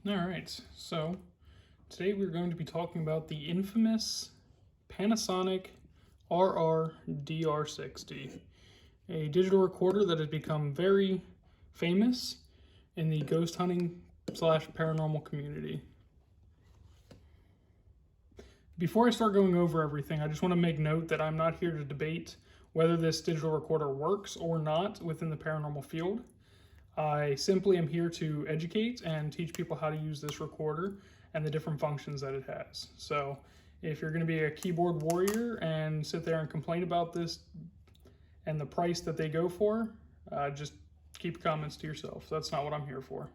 Alright, so today we're going to be talking about the infamous Panasonic RR-DR60, a digital recorder that has become very famous in the ghost hunting / paranormal community. Before I start going over everything, I just want to make note that I'm not here to debate whether this digital recorder works or not within the paranormal field. I simply am here to educate and teach people how to use this recorder and the different functions that it has. So if you're going to be a keyboard warrior and sit there and complain about this and the price that they go for, just keep comments to yourself. That's not what I'm here for.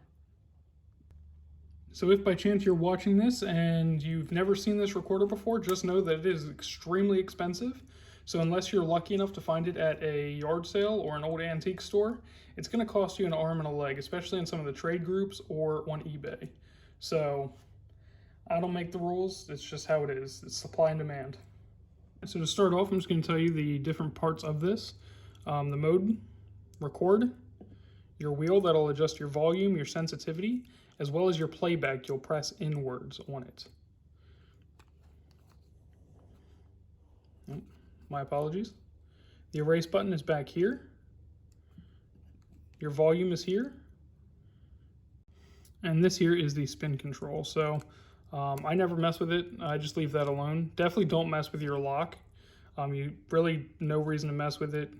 So if by chance you're watching this and you've never seen this recorder before, just know that it is extremely expensive. So unless you're lucky enough to find it at a yard sale or an old antique store, it's going to cost you an arm and a leg, especially in some of the trade groups or on eBay. So I don't make the rules. It's just how it is. It's supply and demand. So to start off, I'm just going to tell you the different parts of this. The mode, record, your wheel that'll adjust your volume, your sensitivity, as well as your playback. You'll press inwards on it. My apologies. The erase button is back here. Your volume is here. And this here is the spin control. So I never mess with it. I just leave that alone. Definitely don't mess with your lock. You really no reason to mess with it.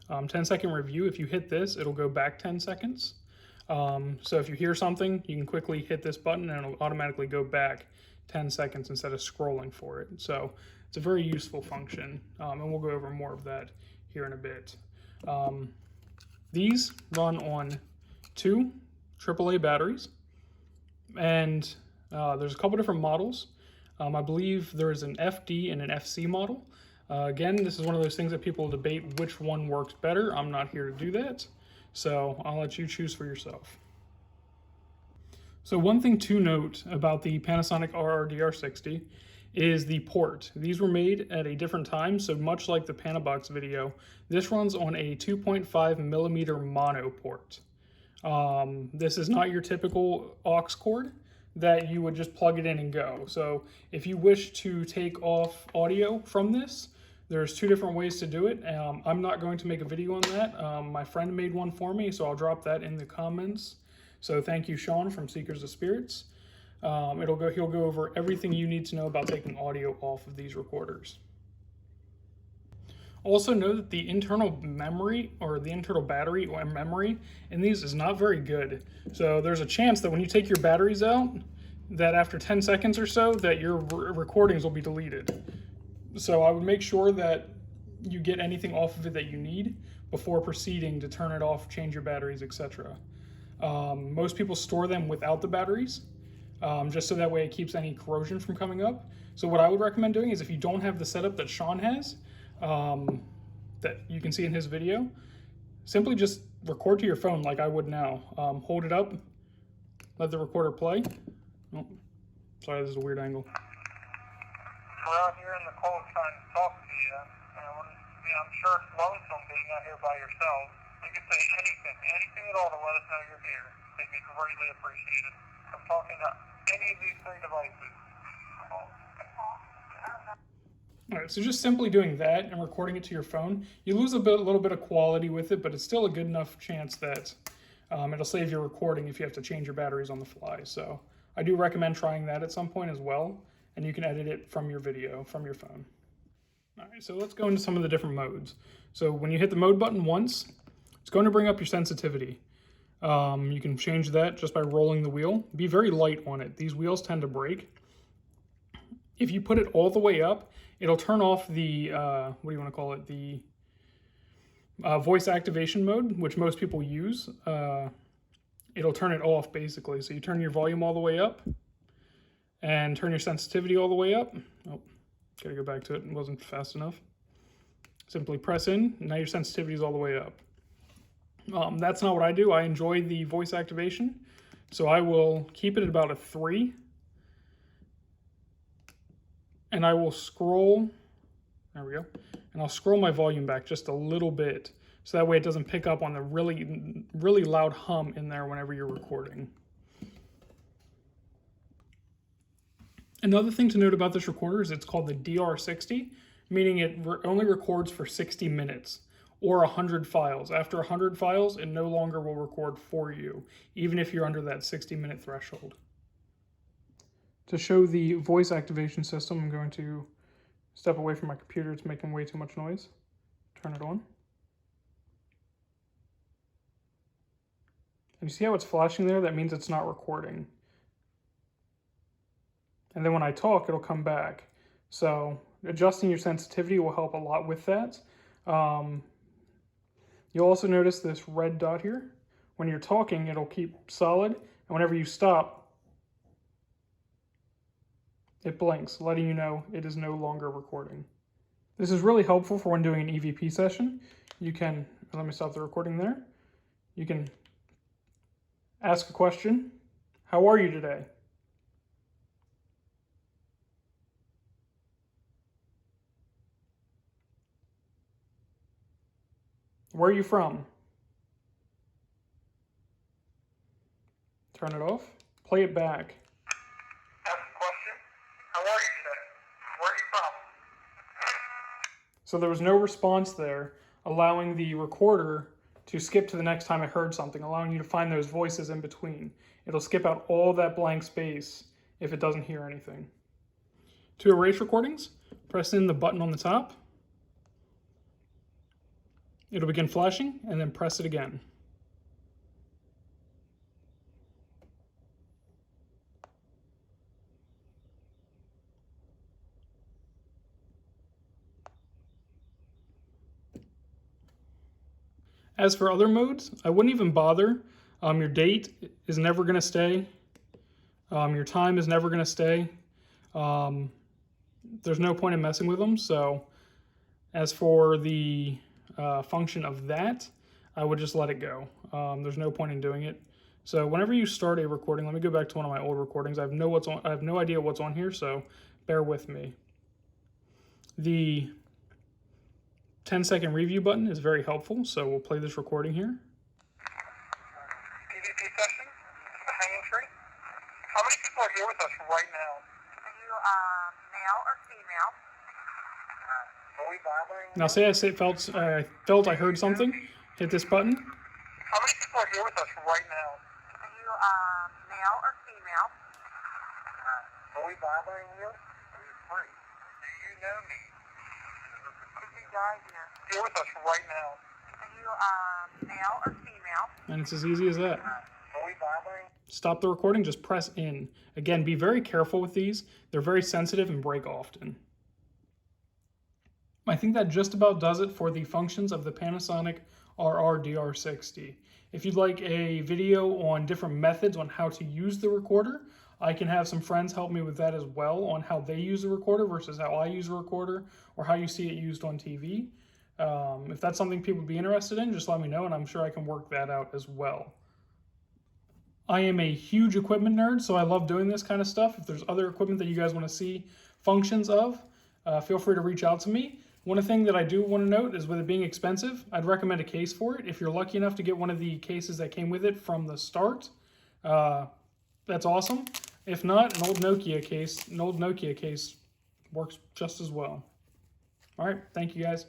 10-second review. If you hit this, it'll go back 10 seconds. So if you hear something, you can quickly hit this button and it'll automatically go back 10 seconds instead of scrolling for it. So it's a very useful function, and we'll go over more of that here in a bit. These run on 2 AAA batteries, and there's a couple different models. I believe there's an FD and an FC model. Again, this is one of those things that people debate which one works better. I'm not here to do that, so I'll let you choose for yourself. So one thing to note about the Panasonic RR-DR60 is the port. These were made at a different time, so much like the Panabox video, this runs on a 2.5 millimeter mono port. This is not your typical aux cord that you would just plug it in and go. So if you wish to take off audio from this, there's 2 different ways to do it. I'm not going to make a video on that. My friend made one for me, so I'll drop that in the comments. So thank you, Shawn from Seekers of Spirits. He'll go over everything you need to know about taking audio off of these recorders. Also know that the internal memory or the internal battery or memory in these is not very good. So there's a chance that when you take your batteries out, that after 10 seconds or so, that your recordings will be deleted. So I would make sure that you get anything off of it that you need before proceeding to turn it off, change your batteries, etc. Most people store them without the batteries, just so that way it keeps any corrosion from coming up. So what I would recommend doing is if you don't have the setup that Shawn has, that you can see in his video, simply just record to your phone like I would now. Hold it up, let the recorder play. Oh, sorry, this is a weird angle. We're out here in the cold trying to talk to you, and I'm sure it's lonesome being out here by yourself. You can say anything at all to let us know you're here. They'd be greatly appreciated. I'm talking to any of these 3 devices. All right, so just simply doing that and recording it to your phone, you lose a little bit of quality with it, but it's still a good enough chance that it'll save your recording if you have to change your batteries on the fly. So I do recommend trying that at some point as well, and you can edit it from your video, from your phone. All right, so let's go into some of the different modes. So when you hit the mode button once, it's going to bring up your sensitivity. You can change that just by rolling the wheel. Be very light on it. These wheels tend to break. If you put it all the way up, it'll turn off the, what do you want to call it? The voice activation mode, which most people use. It'll turn it off basically. So you turn your volume all the way up and turn your sensitivity all the way up. Oh, gotta go back to it. It wasn't fast enough. Simply press in. Now your sensitivity is all the way up. That's not what I do. I enjoy the voice activation. So I will keep it at about a 3. And I will scroll, there we go, and I'll scroll my volume back just a little bit so that way it doesn't pick up on the really loud hum in there whenever you're recording. Another thing to note about this recorder is it's called the DR60, meaning it only records for 60 minutes or 100 files. After 100 files, it no longer will record for you, even if you're under that 60-minute threshold. To show the voice activation system, I'm going to step away from my computer. It's making way too much noise. Turn it on. And you see how it's flashing there? That means it's not recording. And then when I talk, it'll come back. So adjusting your sensitivity will help a lot with that. You'll also notice this red dot here. When you're talking, it'll keep solid. And whenever you stop, it blinks, letting you know it is no longer recording. This is really helpful for when doing an EVP session. You can, let me stop the recording there. You can ask a question. How are you today? Where are you from? Turn it off. Play it back. Ask a question. How are you today? Where are you from? So there was no response there, allowing the recorder to skip to the next time it heard something, allowing you to find those voices in between. It'll skip out all that blank space if it doesn't hear anything. To erase recordings, press in the button on the top. It'll begin flashing, and then press it again. As for other modes, I wouldn't even bother. Your date is never going to stay. Your time is never going to stay. There's no point in messing with them. So as for the function of that, I would just let it go. There's no point in doing it. So whenever you start a recording, let me go back to one of my old recordings. I have no idea what's on here, so bear with me. The 10-second review button is very helpful, so we'll play this recording here. EVP session, the hanging tree. How many people are here with us right now? Are you male or female? Are we bothering you? Now say I felt I heard something. Hit this button. How many people are here with us right now? Are you male or female? Are we bothering you? Free. Do you know me? Could you guys here with us right now? Are you male or female? And it's as easy as that. Are we bothering? Stop the recording, just press in. Again, be very careful with these. They're very sensitive and break often. I think that just about does it for the functions of the Panasonic RR-DR60. If you'd like a video on different methods on how to use the recorder, I can have some friends help me with that as well, on how they use the recorder versus how I use a recorder, or how you see it used on TV. If that's something people would be interested in, just let me know, and I'm sure I can work that out as well. I am a huge equipment nerd, so I love doing this kind of stuff. If there's other equipment that you guys want to see functions of, feel free to reach out to me. One thing that I do want to note is with it being expensive, I'd recommend a case for it. If you're lucky enough to get one of the cases that came with it from the start, that's awesome. If not, an old Nokia case works just as well. All right, thank you guys.